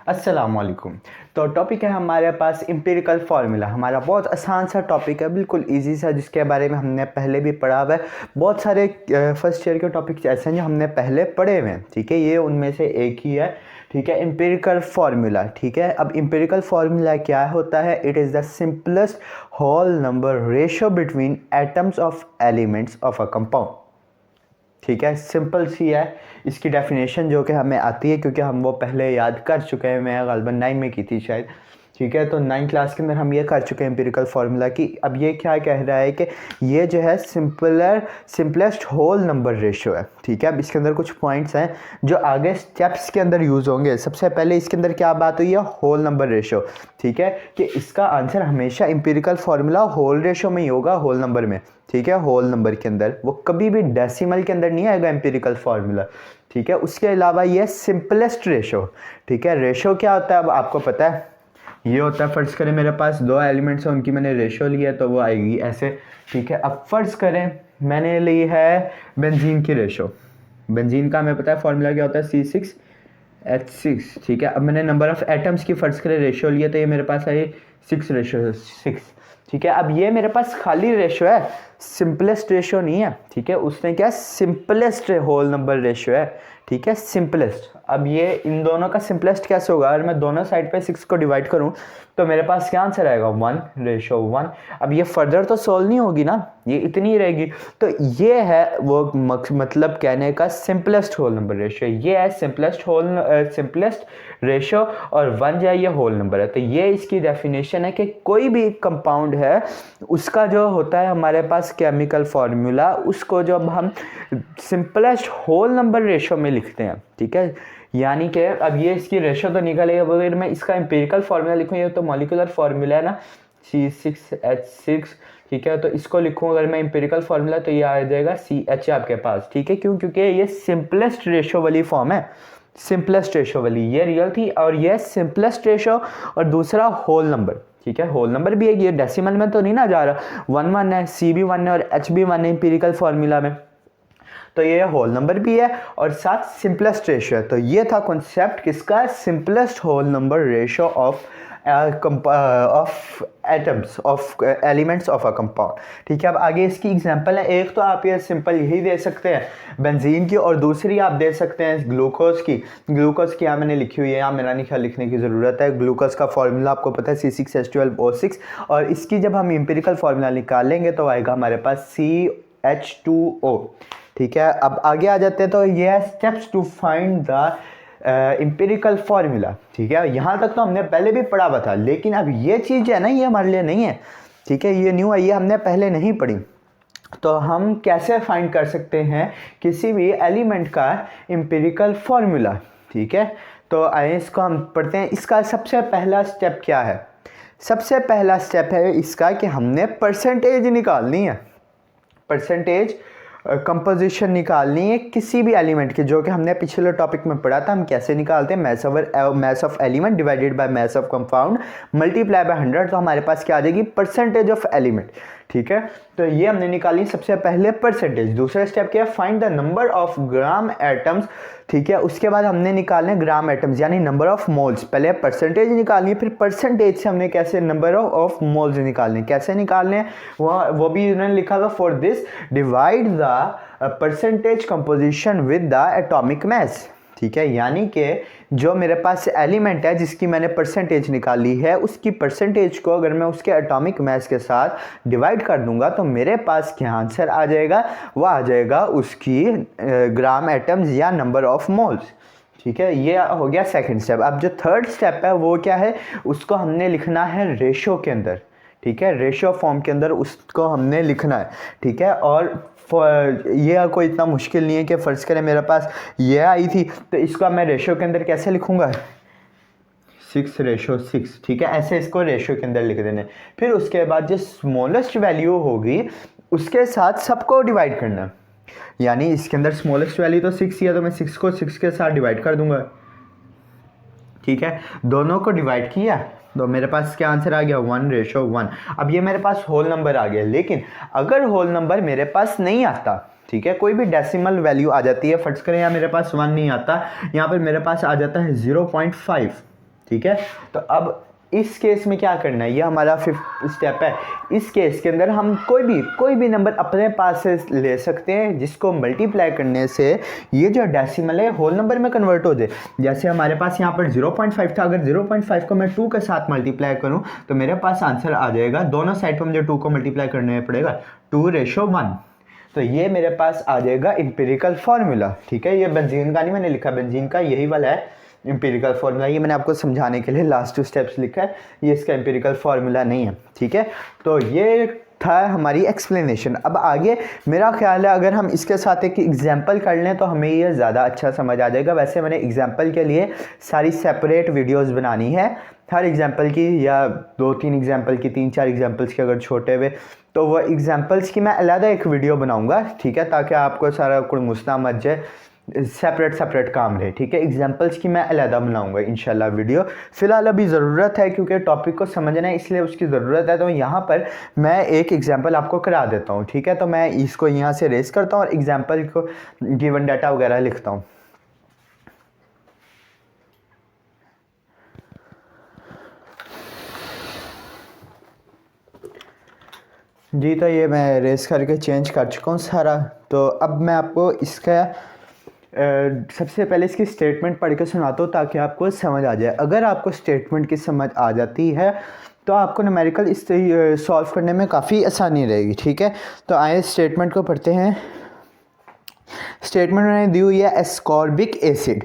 अस्सलाम वालेकुम। तो टॉपिक है हमारे पास एम्पिरिकल फार्मूला। हमारा बहुत आसान सा टॉपिक है, बिल्कुल इजी सा, जिसके बारे में हमने पहले भी पढ़ा हुआ है। बहुत सारे फर्स्ट ईयर के टॉपिक्स ऐसे हैं जो हमने पहले पढ़े हुए हैं, ठीक है। ये उनमें से एक ही है, ठीक है, एम्पिरिकल फार्मूला, ठीक है। अब एम्पिरिकल फार्मूला क्या होता है? It is the simplest whole number ratio between atoms of elements of a compound, ठीक है। सिंपल सी है इसकी डेफिनेशन, जो कि हमें आती है क्योंकि हम वो पहले याद कर चुके हैं। मैं ग़ालिबन 9 में की थी शायद, ठीक है। तो 9 क्लास के अंदर हम ये कर चुके हैं एम्पिरिकल फार्मूला की। अब ये क्या कह रहा है कि ये जो है सिंपलेस्ट होल नंबर रेशियो है, ठीक है। अब इसके अंदर कुछ पॉइंट्स हैं जो आगे स्टेप्स के अंदर यूज़ होंगे। सबसे पहले इसके अंदर क्या बात हुई है? होल नंबर रेशियो, ठीक है, कि इसका आंसर हमेशा एम्पिरिकल फार्मूला होल रेशियो में ही होगा, होल नंबर में, ठीक है। होल नंबर के अंदर वो कभी भी डेसिमल के अंदर नहीं आएगा एम्पिरिकल फार्मूला, ठीक है। उसके अलावा ये सिंपलेस्ट रेशो, ठीक है। रेशो क्या होता है अब आपको पता है? ये होता है, फ़र्ज़ करें मेरे पास दो एलिमेंट्स हैं, उनकी मैंने रेशो लिया तो वो आएगी ऐसे, ठीक है। अब फ़र्ज़ करें मैंने ली है बेंजीन की रेशो। बेंजीन का हमें पता है फार्मूला क्या होता है? C6H6, ठीक है। अब मैंने नंबर ऑफ़ एटम्स की फ़र्ज़ करें रेशो लिया तो ये मेरे पास आई 6:6, ठीक है। अब ये मेरे पास खाली रेशो है, सिंपलेस्ट रेशो नहीं है, ठीक है। उसने क्या सिंपलेस्ट होल नंबर रेशो है, ठीक है, सिंपलेस्ट। अब ये इन दोनों का सिंपलेस्ट कैसे होगा? अगर मैं दोनों साइड पे 6 को डिवाइड करूं तो मेरे पास क्या आंसर आएगा? 1:1। अब ये फर्दर तो सोल्व नहीं होगी ना, ये इतनी ही रहेगी। तो ये है वो मतलब कहने का सिंपलेस्ट होल नंबर रेशियो, ये है सिंपलेस्ट रेशियो, और 1 जो है ये होल नंबर है। तो ये इसकी डेफिनेशन है कि कोई भी कंपाउंड है उसका जो होता है हमारे पास केमिकल फार्मूला, उसको जब हम सिंपलेस्ट होल नंबर रेशियो में लिखते हैं, ठीक है। यानी कि अब ये इसकी रेशो तो निकलेगा, अगर मैं इसका एम्पिरिकल फार्मूला लिखूँ, ये तो मॉलिक्यूलर फार्मूला है ना, C6H6, ठीक है। तो इसको लिखूँ अगर मैं एम्पिरिकल फार्मूला तो ये आ जाएगा CH आपके पास, ठीक है। क्यों? क्योंकि ये सिंपलेस्ट रेशो वाली फॉर्म है, सिंपलेस्ट रेशो वाली, ये रियल थी और ये सिंपलेस्ट रेशो, और दूसरा होल नंबर, ठीक है। होल नंबर भी है, ये डेसिमल में तो नहीं ना जा रहा, 1 है, C भी 1 है और H भी 1 है एम्पिरिकल फार्मूला में। तो ये होल नंबर भी है और साथ सिंपलेस्ट रेशियो है। तो ये था कॉन्सेप्ट किसका? Simplest whole number ratio of atoms of elements of a compound, ठीक है। अब आगे इसकी एग्जांपल है। एक तो आप ये सिंपल यही दे सकते हैं बेंजीन की, और दूसरी आप दे सकते हैं ग्लूकोज की। ग्लूकोज की यहाँ मैंने लिखी हुई है, यहाँ मेरा नहीं ख्याल लिखने की ज़रूरत है। ग्लूकोज का फॉर्मूला आपको पता है C6H12O6, और इसकी जब हम एम्पिरिकल फार्मूला निकालेंगे तो आएगा हमारे पास CH2O, ठीक है। अब आगे आ जाते हैं। तो ये है steps to find the empirical formula, ठीक है। यहाँ तक तो हमने पहले भी पढ़ा हुआ था, लेकिन अब ये चीज़ है ना, ये हमारे लिए नहीं है, ठीक है। ये न्यू है, ये हमने पहले नहीं पढ़ी। तो हम कैसे फाइंड कर सकते हैं किसी भी एलिमेंट का एम्पिरिकल फार्मूला, ठीक है। तो आइए इसको हम पढ़ते हैं। इसका सबसे पहला स्टेप क्या है? सबसे पहला स्टेप है इसका कि हमने परसेंटेज निकालनी है, परसेंटेज कंपोजिशन निकालनी है किसी भी एलिमेंट की, जो कि हमने पिछले टॉपिक में पढ़ा था। हम कैसे निकालते हैं? Mass of element divided by mass of compound multiply by 100, तो हमारे पास क्या आ जाएगी? परसेंटेज ऑफ एलिमेंट, ठीक है। तो ये हमने निकाली सबसे पहले परसेंटेज। दूसरा स्टेप क्या है? Find the number of gram atoms, ठीक है। उसके बाद हमने निकालने ग्राम एटम्स यानी नंबर ऑफ मोल्स। पहले परसेंटेज निकालनी है, फिर परसेंटेज से हमने कैसे नंबर ऑफ मोल्स निकालने, कैसे निकालने वो भी उन्होंने लिखा था। For this divide the percentage composition with the atomic mass, ठीक है। यानी कि जो मेरे पास एलिमेंट है जिसकी मैंने परसेंटेज निकाली है, उसकी परसेंटेज को अगर मैं उसके एटॉमिक मास के साथ डिवाइड कर दूंगा तो मेरे पास क्या आंसर आ जाएगा? वो आ जाएगा उसकी ग्राम एटम्स या नंबर ऑफ मोल्स, ठीक है। ये हो गया सेकंड स्टेप। अब जो थर्ड स्टेप है वो क्या है? उसको हमने लिखना है रेशो के अंदर, ठीक है। रेशो फॉर्म के अंदर उसको हमने लिखना है, ठीक है। और ये कोई इतना मुश्किल नहीं है कि फ़र्ज़ करें मेरे पास ये आई थी तो इसको मैं रेशो के अंदर कैसे लिखूंगा? 6:6, ठीक है। ऐसे इसको रेशो के अंदर लिख देने। फिर उसके बाद जो स्मॉलेस्ट वैल्यू होगी उसके साथ सबको डिवाइड करना, यानी इसके अंदर स्मॉलेस्ट वैल्यू तो 6 है, तो मैं 6 को 6 के साथ डिवाइड कर दूंगा, ठीक है। दोनों को डिवाइड किया तो मेरे पास क्या आंसर आ गया? 1:1। अब ये मेरे पास होल नंबर आ गया। लेकिन अगर होल नंबर मेरे पास नहीं आता, ठीक है, कोई भी डेसिमल वैल्यू आ जाती है, फर्ज करें यहाँ मेरे पास 1 नहीं आता, यहाँ पर मेरे पास आ जाता है 0.5, ठीक है। तो अब इस केस में क्या करना है, ये हमारा 5th स्टेप है। इस केस के अंदर हम कोई भी नंबर अपने पास से ले सकते हैं जिसको मल्टीप्लाई करने से ये जो डेसिमल है होल नंबर में कन्वर्ट हो जाए। जैसे हमारे पास यहाँ पर 0.5 था, अगर 0.5 को मैं 2 के साथ मल्टीप्लाई करूँ तो मेरे पास आंसर आ जाएगा, दोनों साइड पर मुझे 2 को मल्टीप्लाई करने पड़ेगा, 2:1। तो ये मेरे पास आ जाएगा इंपेरिकल फार्मूला। ठीक है, ये बेंजीन का नहीं मैंने लिखा, बेंजीन का यही वाला है इंपेरिकल फार्मूला। ये मैंने आपको समझाने के लिए लास्ट 2 स्टेप्स लिखा है, ये इसका इंपेरिकल फार्मूला नहीं है। ठीक है, तो ये था हमारी एक्सप्लेनेशन। अब आगे मेरा ख्याल है अगर हम इसके साथ एक एग्जांपल कर लें तो हमें ये ज़्यादा अच्छा समझ आ जाएगा। वैसे मैंने एग्जांपल के लिए सारी सेपरेट वीडियोस बनानी है, हर एग्जांपल की, या 2-3 एग्जांपल की, 3-4 एग्जांपल्स के अगर छोटे हुए तो वो एग्जांपल्स की मैं अलग एक वीडियो बनाऊंगा। ठीक है, ताकि आपको सारा कुछ मुस्ना मच जाए, सेपरेट काम रहे। ठीक है, एग्जांपल्स की मैं अलग बनाऊंगा इंशाल्लाह वीडियो। फिलहाल अभी ज़रूरत है क्योंकि टॉपिक को समझना है इसलिए उसकी ज़रूरत है, तो यहाँ पर मैं एक एग्जांपल आपको करा देता हूँ। ठीक है, तो मैं इसको यहाँ से रेस करता हूँ और एग्जांपल को गिवन डाटा वगैरह लिखता हूँ। जी, तो ये मैं रेस करके चेंज कर चुका हूँ सारा। तो अब मैं आपको इसका सबसे पहले इसकी स्टेटमेंट पढ़ के सुनाता हूँ ताकि आपको समझ आ जाए। अगर आपको स्टेटमेंट की समझ आ जाती है तो आपको न्यूमेरिकल इस सॉल्व करने में काफ़ी आसानी रहेगी। ठीक है, तो आइए स्टेटमेंट को पढ़ते हैं। स्टेटमेंट मैंने दी हुई है एस्कॉर्बिक एसिड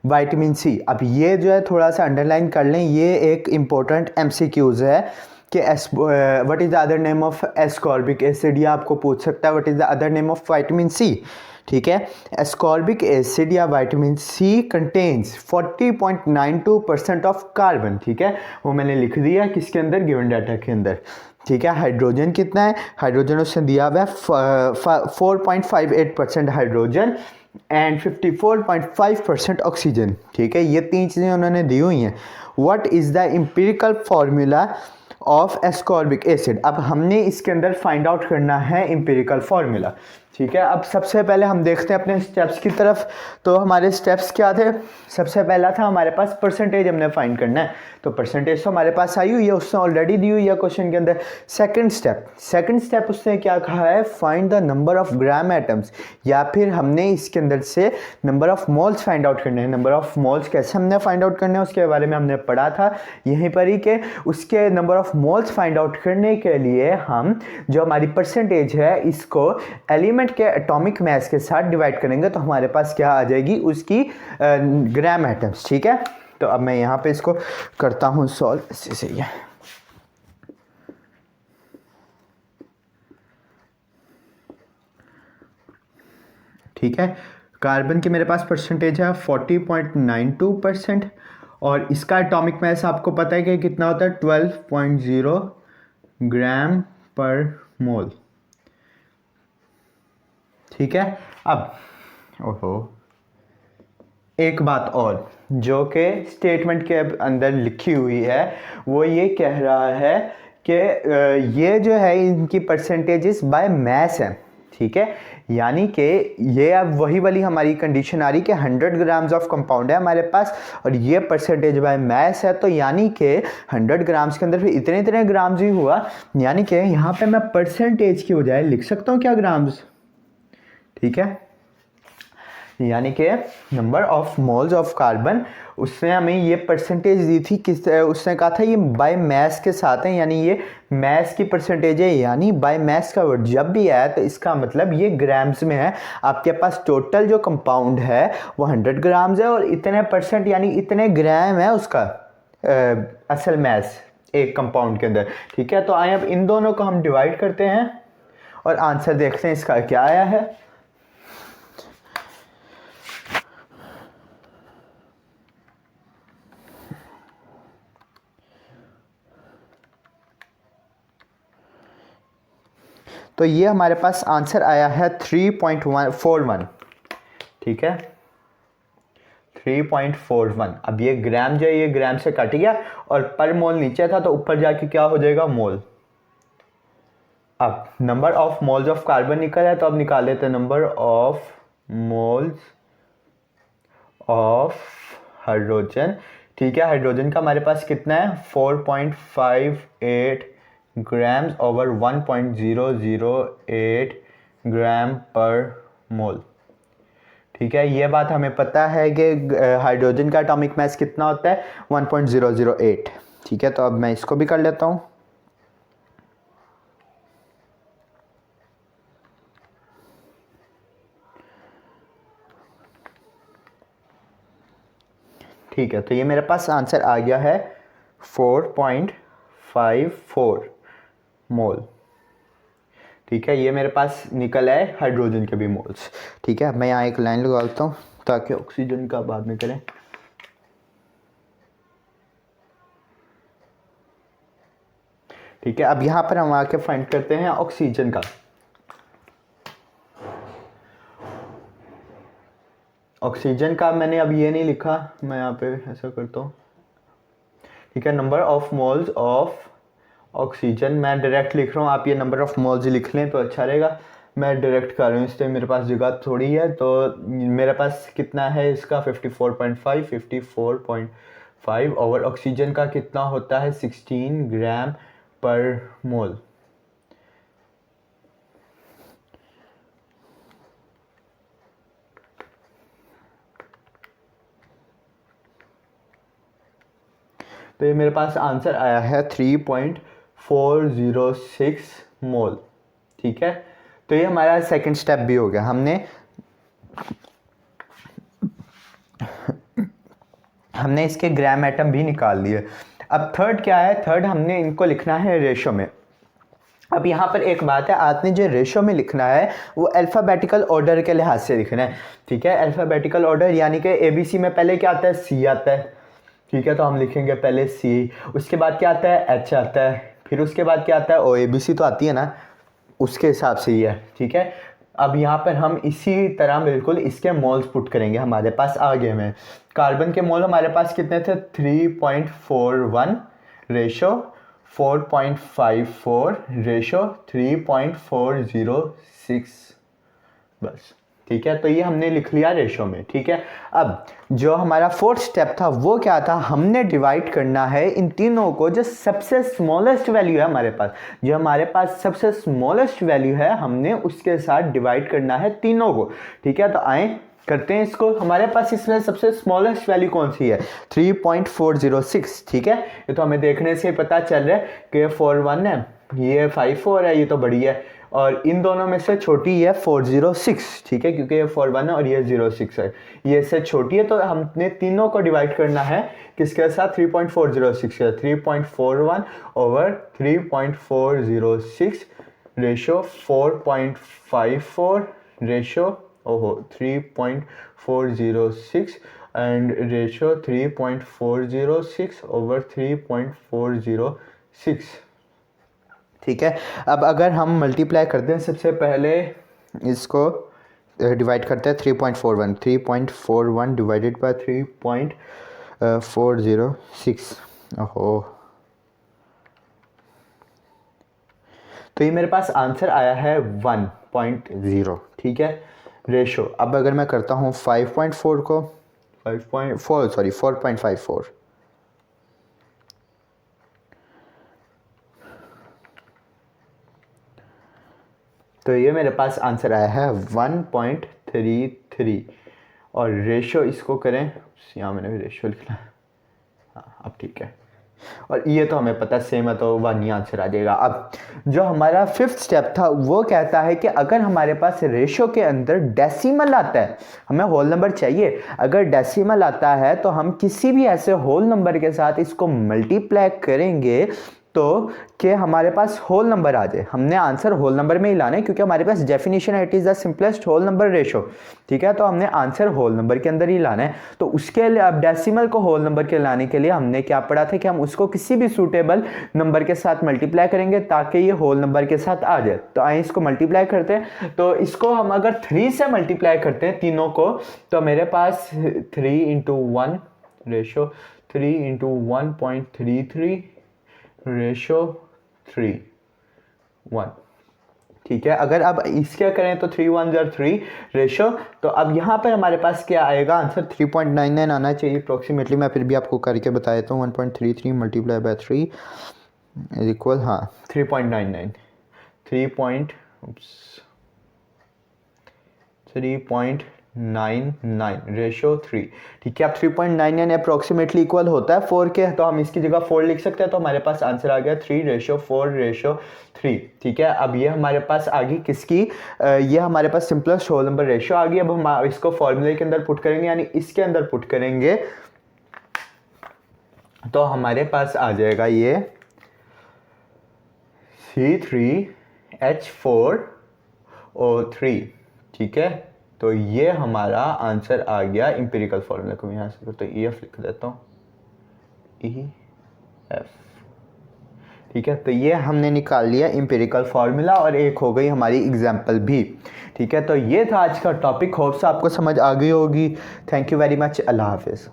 विटामिन सी। अब ये जो है थोड़ा सा अंडरलाइन कर लें, ये एक इम्पोर्टेंट MCQs है कि what is the other name of ascorbic acid, या आपको पूछ सकता है what is the other name of vitamin C. ठीक है, एस्कॉर्बिक एसिड या vitamin C contains 40.92% of carbon. ठीक है, वो मैंने लिख दिया किसके अंदर, गिवन डाटा के अंदर। ठीक है, हाइड्रोजन कितना है, हाइड्रोजन उसने दिया हुआ है 4.58% हाइड्रोजन एंड 54.5% ऑक्सीजन। ठीक है, ये 3 चीज़ें उन्होंने दी हुई हैं। What is the empirical formula of ascorbic acid. अब हमने इसके अंदर फाइंड आउट करना है एम्पिरिकल फार्मूला। ठीक है, अब सबसे पहले हम देखते हैं अपने स्टेप्स की तरफ। तो हमारे स्टेप्स क्या थे, सबसे पहला था हमारे पास परसेंटेज हमने फाइंड करना है। तो परसेंटेज तो हमारे पास आई हुई है, उसने ऑलरेडी दी हुई है क्वेश्चन के अंदर। सेकंड स्टेप उसने क्या कहा है, find the number of gram atoms, या फिर हमने इसके अंदर से number of moles find out करने हैं। नंबर ऑफ मोल्स कैसे हमने फाइंड आउट करने हैं उसके बारे में हमने पढ़ा था यहीं पर ही, कि उसके number of moles find out करने के लिए हम जो हमारी परसेंटेज है इसको एलिमेंट के एटॉमिक मास के साथ डिवाइड करेंगे तो हमारे पास क्या आ जाएगी, उसकी ग्राम एटम्स। ठीक है, तो अब मैं यहाँ पे इसको करता हूँ सॉल्व, इससे सही है। ठीक है, कार्बन की मेरे पास परसेंटेज है 40.92% और इसका एटॉमिक मास आपको पता है कि कितना होता है, 12.0 ग्राम पर मोल। ठीक है, अब एक बात और जो कि स्टेटमेंट के अंदर लिखी हुई है, वो ये कह रहा है कि ये जो है इनकी परसेंटेजेस बाय मैस है। ठीक है, यानी कि ये अब वही वाली हमारी कंडीशन आ रही कि 100 ग्राम्स ऑफ कंपाउंड है हमारे पास और ये परसेंटेज बाय मैस है, तो यानी कि 100 ग्राम्स के अंदर फिर इतने ग्राम्स ही हुआ, यानी कि यहाँ पे मैं परसेंटेज की बजाय लिख सकता हूँ क्या, ग्राम्स। ठीक है, यानी कि number of moles of carbon, उसने हमें ये परसेंटेज दी थी किस, उसने कहा था ये बाय मैस के साथ है, यानी ये मैस की परसेंटेज है, यानी बाय मैस का वर्ड जब भी आया तो इसका मतलब ये ग्राम्स में है। आपके पास टोटल जो कंपाउंड है वो 100 ग्राम्स है और इतने परसेंट यानी इतने ग्राम है उसका असल मैस एक कंपाउंड के अंदर। ठीक है, तो आए अब इन दोनों को हम डिवाइड करते हैं और आंसर देखते हैं इसका क्या आया है। तो ये हमारे पास आंसर आया है 3.41। ठीक है, 3.41। अब ये ग्राम जो है ये ग्राम से कट गया और पर मोल नीचे था तो ऊपर जाके क्या हो जाएगा, मोल। अब number of moles of carbon निकला है तो अब निकाल लेते हैं number of moles of hydrogen. ठीक है, हाइड्रोजन का हमारे पास कितना है 4.58 ग्राम्स ओवर 1.008 ग्राम पर मोल। ठीक है, ये बात हमें पता है कि हाइड्रोजन का एटॉमिक मास कितना होता है 1.008। ठीक है, तो अब मैं इसको भी कर लेता हूँ। ठीक है, तो ये मेरे पास आंसर आ गया है 4.54 मोल। ठीक है, ये मेरे पास निकल है हाइड्रोजन के भी मोल्स। ठीक है, मैं यहाँ एक लाइन लगाता हूँ ताकि ऑक्सीजन का बाद में करें। ठीक है, अब यहाँ पर हम आके फाइंड करते हैं ऑक्सीजन का। ऑक्सीजन का मैंने अब ये नहीं लिखा, मैं यहाँ पे ऐसा करता हूँ। ठीक है, number of moles of oxygen मैं डायरेक्ट लिख रहा हूँ, आप ये नंबर ऑफ मोल्स लिख लें तो अच्छा रहेगा। मैं डायरेक्ट कर रहा हूँ, इससे मेरे पास जगह थोड़ी है, तो मेरे पास कितना है इसका 54.5 ओवर ऑक्सीजन का कितना होता है 16 ग्राम पर मोल। तो ये मेरे पास आंसर आया है 3.406 मोल। ठीक है, तो ये हमारा सेकंड स्टेप भी हो गया। हमने इसके ग्राम एटम भी निकाल लिए। अब थर्ड क्या है, थर्ड हमने इनको लिखना है रेशो में। अब यहाँ पर एक बात है, आपने जो रेशो में लिखना है वो अल्फ़ाबेटिकल ऑर्डर के लिहाज से लिखना है। ठीक है, अल्फ़ाबेटिकल ऑर्डर यानी कि ABC में पहले क्या आता है, C आता है। ठीक है, तो हम लिखेंगे पहले C, उसके बाद क्या आता है H आता है, फिर उसके बाद क्या आता है ABC तो आती है ना, उसके हिसाब से ही है। ठीक है, अब यहाँ पर हम इसी तरह बिल्कुल इसके मोल्स पुट करेंगे। हमारे पास आगे में कार्बन के मोल हमारे पास कितने थे 3.41 रेशो 4.54 रेशो 3.406 बस। ठीक है, तो ये हमने लिख लिया रेशो में। ठीक है, अब जो हमारा फोर्थ स्टेप था वो क्या था, हमने डिवाइड करना है इन तीनों को, जो सबसे स्मॉलेस्ट वैल्यू है हमारे पास, जो हमारे पास सबसे स्मॉलेस्ट वैल्यू है, हमने उसके साथ डिवाइड करना है तीनों को। ठीक है, तो आए करते हैं इसको। हमारे पास इसमें सबसे स्मॉलेस्ट वैल्यू कौन सी है 3.406। ठीक है, ये तो हमें देखने से पता चल रहा है कि 41 है, ये 54 है, ये तो बड़ी है, और इन दोनों में से छोटी है 406। ठीक है, क्योंकि ये 41 है और ये 06 है, ये इससे छोटी है, तो हमने तीनों को डिवाइड करना है किसके साथ 3.406 है। 3.41 over 3.406 ratio 4.54 ratio 3.406 and ratio 3.406 over 3.406। ठीक है, अब अगर हम मल्टीप्लाई करते हैं, सबसे पहले इसको डिवाइड करते हैं 3.41 डिवाइडेड बाय 3.406। ओहो, तो ये मेरे पास आंसर आया है 1.0। ठीक है, रेशो अब अगर मैं करता हूँ 5.4 को 4.54, तो ये मेरे पास आंसर आया है 1.33। और रेशो इसको करें, यहाँ मैंने भी रेशो लिखना है, हाँ अब ठीक है, और ये तो हमें पता सेम है, तो 1 ही आंसर आ जाएगा। अब जो हमारा फिफ्थ स्टेप था वो कहता है कि अगर हमारे पास रेशो के अंदर डेसिमल आता है, हमें होल नंबर चाहिए, अगर डेसिमल आता है तो हम किसी भी ऐसे होल नंबर के साथ इसको मल्टीप्लाई करेंगे तो कि हमारे पास होल नंबर आ जाए। हमने आंसर होल नंबर में ही लाना है, क्योंकि हमारे पास डेफिनेशन है it is the simplest whole number ratio. ठीक है, तो हमने आंसर होल नंबर के अंदर ही लाना है। तो उसके लिए अब डेसिमल को होल नंबर के लाने के लिए हमने क्या पढ़ा था कि हम उसको किसी भी सूटेबल नंबर के साथ मल्टीप्लाई करेंगे ताकि ये होल नंबर के साथ आ जाए। तो आइए इसको मल्टीप्लाई करते हैं। तो इसको हम अगर 3 से मल्टीप्लाई करते हैं तीनों को, तो मेरे पास 3 इंटू 1 रेशो 3 इंटू 1.33 रेशो 3 1। ठीक है। अगर अब इसके करें तो 3 1 3 रेशो, तो अब यहाँ पर हमारे पास क्या आएगा आंसर 3.99 आना चाहिए अप्रोक्सीमेटली। मैं फिर भी आपको करके बता देता हूँ। 1.33 मल्टीप्लाई बाय 3 इज इक्वल, हाँ 3.99, 3.99 रेशो 3। ठीक है, अब 3.99 अप्रोक्सीमेटली इक्वल होता है 4 के, तो हम इसकी जगह 4 लिख सकते हैं। तो हमारे पास आंसर आ गया 3:4:3। ठीक है, अब ये हमारे पास आ गई किसकी, ये हमारे पास सिंपलेस्ट होल नंबर रेशो आ गई। अब हम इसको फॉर्मूले के अंदर पुट करेंगे, यानी इसके अंदर पुट करेंगे, तो हमारे पास आ जाएगा ये C3H4O3। ठीक है, तो ये हमारा आंसर आ गया इंपेरिकल फॉर्मूला को यहाँ से तो EF लिख देता हूँ, EF। ठीक है, तो ये हमने निकाल लिया इंपेरिकल फार्मूला और एक हो गई हमारी एग्जाम्पल भी। ठीक है, तो ये था आज का टॉपिक। होप से आपको समझ आ गई होगी। Thank you very much. अल्लाह हाफिज़।